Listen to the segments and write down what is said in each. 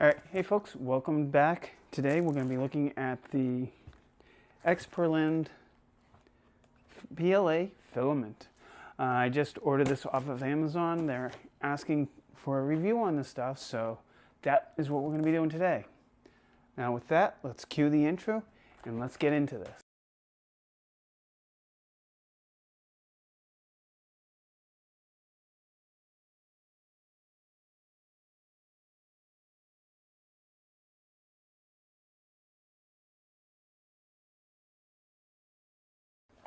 Alright, hey folks, welcome back. Today we're going to be looking at the XPerland PLA filament. I just ordered this off of Amazon. They're asking for a review on this stuff, so that is what we're going to be doing today. Now with that, let's cue the intro and let's get into this.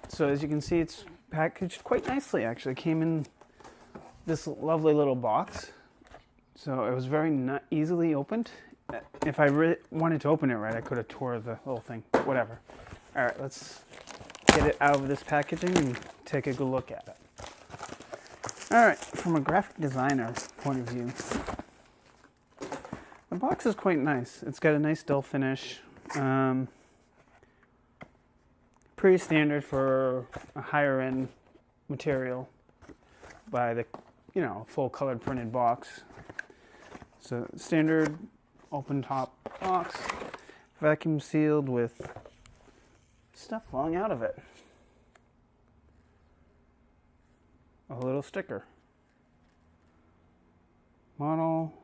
So as you can see, it's packaged quite nicely actually. It came in this lovely little box. So it was very easily opened. If I really wanted to open it right, I could have tore the whole thing, whatever. All right, let's get it out of this packaging and take a good look at it. All right, from a graphic designer's point of view, the box is quite nice. It's got a nice dull finish. Pretty standard for a higher end material by the, full colored printed box. So standard open top box, vacuum sealed with stuff falling out of it. A little sticker. Model,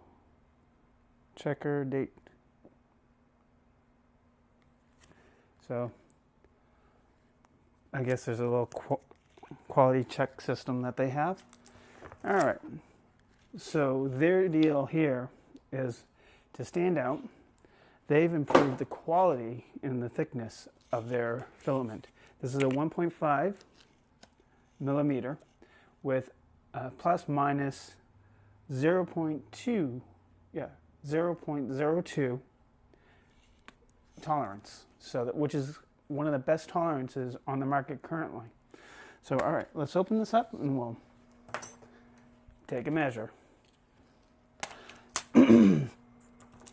checker, date. So I guess there's a little quality check system that they have. All right. So their deal here is to stand out. They've improved the quality and the thickness of their filament. This is a 1.5 millimeter with a plus minus 0.2 tolerance. So that, which is one of the best tolerances on the market currently. So all right, let's open this up and we'll take a measure.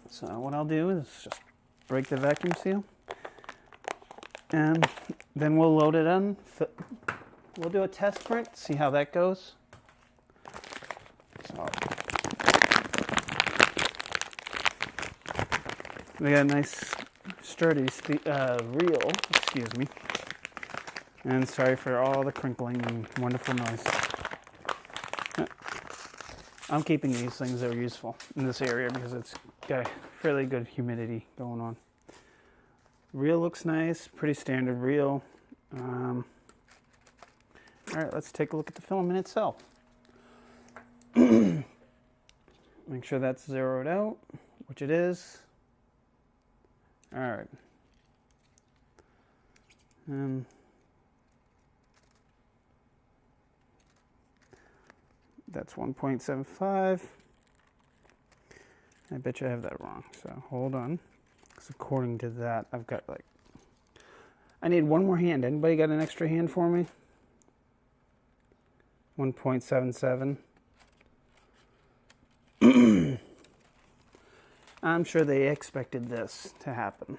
So what I'll do is just break the vacuum seal and then we'll load it on. We'll do a test print, see how that goes. So we got a nice sturdy reel, excuse me. And sorry for all the crinkling and wonderful noise. I'm keeping these things that are useful in this area because it's got a fairly good humidity going on. Reel looks nice, pretty standard reel. All right, let's take a look at the filament itself. Make sure that's zeroed out, which it is. All right. That's 1.75. I bet you I have that wrong, so hold on. Because according to that, I've got I need one more hand. Anybody got an extra hand for me? 1.77. I'm sure they expected this to happen.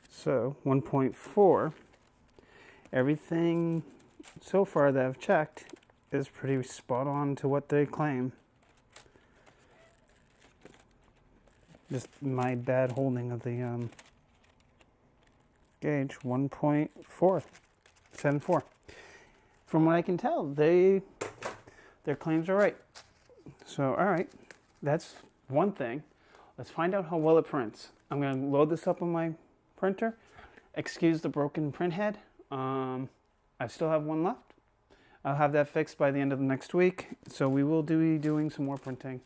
So 1.4. Everything so far that I've checked is pretty spot on to what they claim. Just my bad holding of the gauge. 1.474. From what I can tell, their claims are right. So all right, that's one thing. Let's find out how well it prints. I'm going to load this up on my printer. Excuse the broken print head. I still have one left. I'll have that fixed by the end of the next week. So we will be doing some more printing.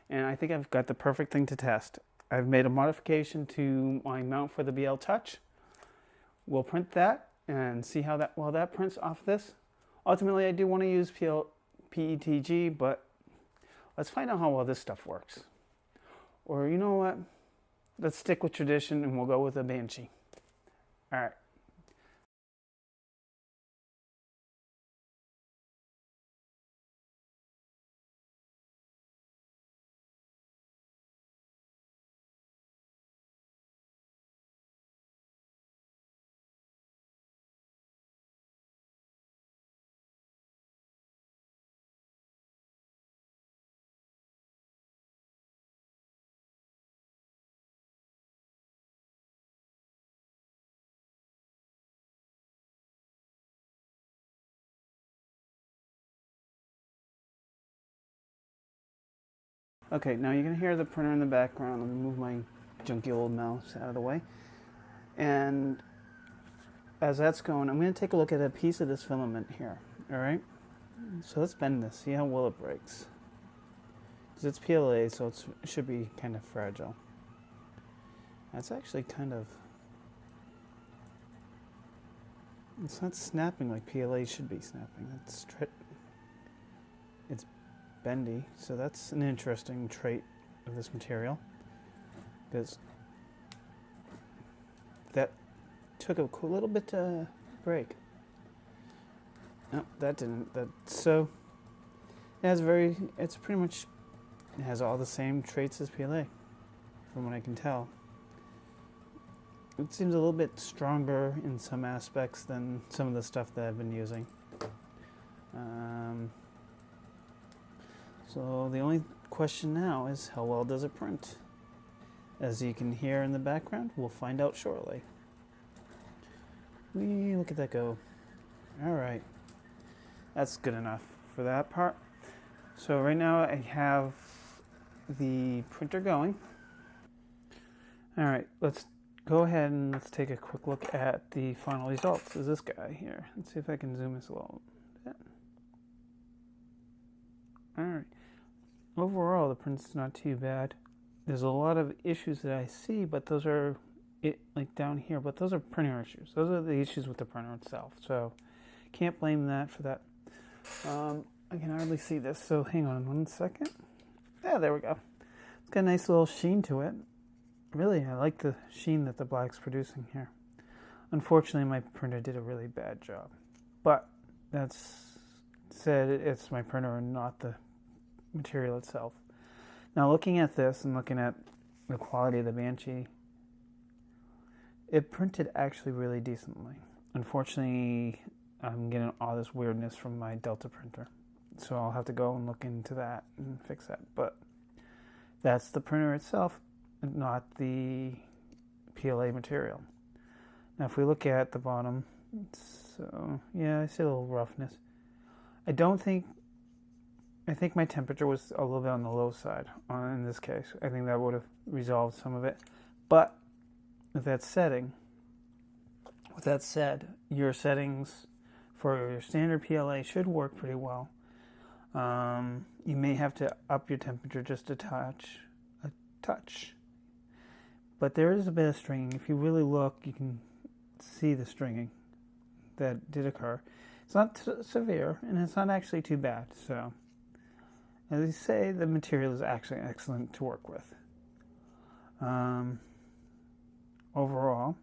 And I think I've got the perfect thing to test. I've made a modification to my mount for the BL Touch. We'll print that and see how that prints off this. Ultimately, I do want to use PETG, but let's find out how well this stuff works. Or you know what? Let's stick with tradition and we'll go with a Banshee. All right. Okay, now you can hear the printer in the background. Let me move my junky old mouse out of the way. And as that's going, I'm going to take a look at a piece of this filament here. All right? So let's bend this, see how well it breaks. Because it's PLA, so it should be kind of fragile. That's actually kind of... It's not snapping like PLA should be snapping. It's bendy, so that's an interesting trait of this material. Because that took a little bit to break. No, that didn't. So it has all the same traits as PLA, from what I can tell. It seems a little bit stronger in some aspects than some of the stuff that I've been using. So the only question now is, how well does it print? As you can hear in the background, we'll find out shortly. Look at that go. All right. That's good enough for that part. So right now I have the printer going. All right, let's go ahead and let's take a quick look at the final results. Is this guy here? Let's see if I can zoom this a little bit. All right. Overall, the print's not too bad. There's a lot of issues that I see, but those are like down here, but those are printer issues. Those are the issues with the printer itself. So can't blame that for that. I can hardly see this, so hang on 1 second. Yeah, there we go. It's got a nice little sheen to it. Really, I like the sheen that the black's producing here. Unfortunately, my printer did a really bad job. But that's said, it's my printer and not the material itself. Now, looking at this and looking at the quality of the Banshee, it printed actually really decently. Unfortunately, I'm getting all this weirdness from my Delta printer. So I'll have to go and look into that and fix that. But that's the printer itself, not the PLA material. Now if we look at the bottom, so yeah, I see a little roughness. I think my temperature was a little bit on the low side in this case. I think that would have resolved some of it. But with that said, your settings for your standard PLA should work pretty well. You may have to up your temperature just a touch. But there is a bit of stringing. If you really look, you can see the stringing that did occur. It's not severe, and it's not actually too bad. So, as I say, the material is actually excellent to work with. Overall,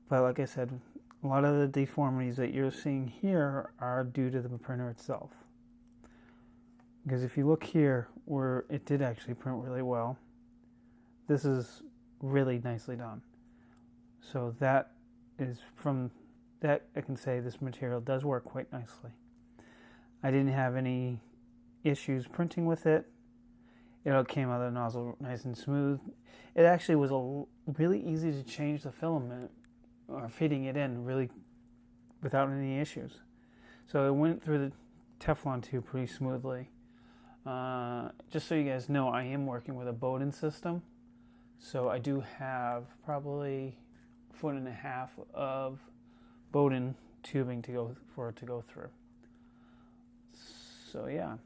but like I said, a lot of the deformities that you're seeing here are due to the printer itself. Because if you look here, where it did actually print really well, this is really nicely done. So that is from that I can say this material does work quite nicely. I didn't have any issues printing with it. It came out of the nozzle nice and smooth. It actually was really easy to change the filament or feeding it in really without any issues. So it went through the Teflon tube pretty smoothly. Just so you guys know, I am working with a Bowden system. So I do have probably 1.5 foot of Bowden tubing for it to go through. So yeah,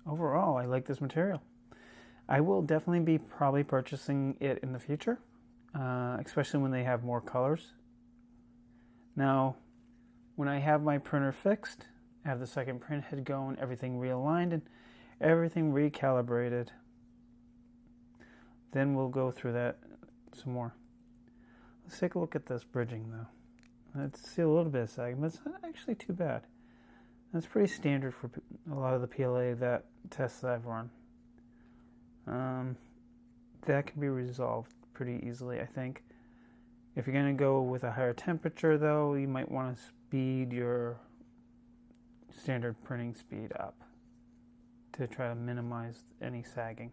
overall I like this material. I will definitely be probably purchasing it in the future, especially when they have more colors. Now, when I have my printer fixed, I have the second print head going, everything realigned and everything recalibrated, then we'll go through that some more. Let's take a look at this bridging though. Let's see a little bit of sagging, but it's not actually too bad. That's pretty standard for a lot of the PLA tests that I've run. That can be resolved pretty easily, I think. If you're going to go with a higher temperature though, you might want to speed your standard printing speed up to try to minimize any sagging,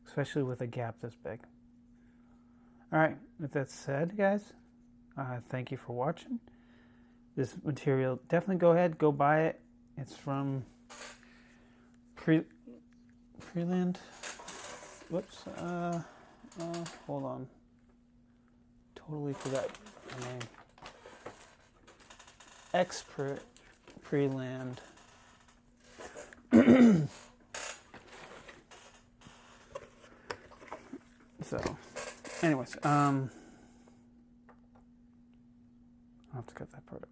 especially with a gap this big. Alright, with that said, guys, thank you for watching. This material, definitely go ahead, go buy it. It's from XPerland. Whoops. Hold on. Totally forgot the name. XPerland. So, anyways, I'll have to cut that part out.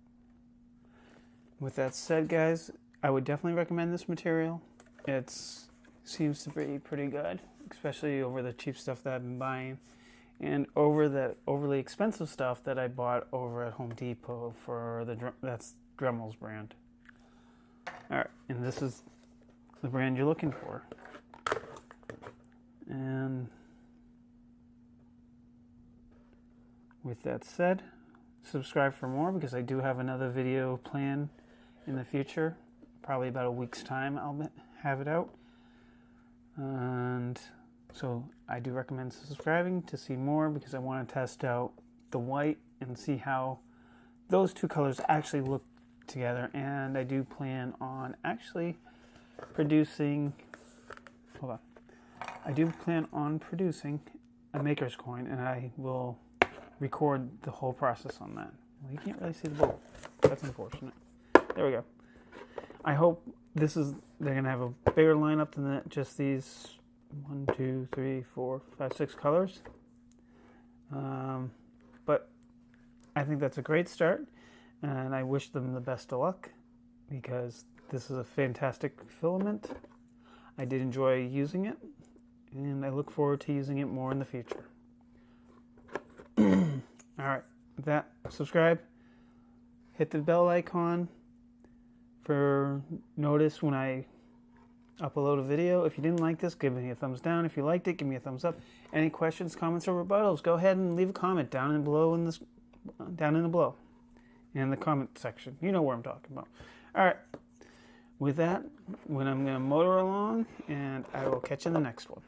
With that said, guys, I would definitely recommend this material. It seems to be pretty good, especially over the cheap stuff that I've been buying, and over the overly expensive stuff that I bought over at Home Depot for that's Dremel's brand. All right, and this is the brand you're looking for. And with that said, subscribe for more, because I do have another video planned in the future. Probably about a week's time I'll have it out. And so I do recommend subscribing to see more, because I want to test out the white and see how those two colors actually look together. And I do plan on actually producing, I do plan on producing a maker's coin, and I will record the whole process on that. Well, you can't really see the bowl. That's unfortunate. There we go. I hope they're going to have a bigger lineup than that, just these 1, 2, 3, 4, 5, 6 colors. But I think that's a great start, and I wish them the best of luck, because this is a fantastic filament. I did enjoy using it, and I look forward to using it more in the future. Alright, with that, subscribe, hit the bell icon for notice when I upload a video. If you didn't like this, give me a thumbs down. If you liked it, give me a thumbs up. Any questions, comments, or rebuttals, go ahead and leave a comment down in the comment section. You know where I'm talking about. Alright, with that, I'm going to motor along, and I will catch you in the next one.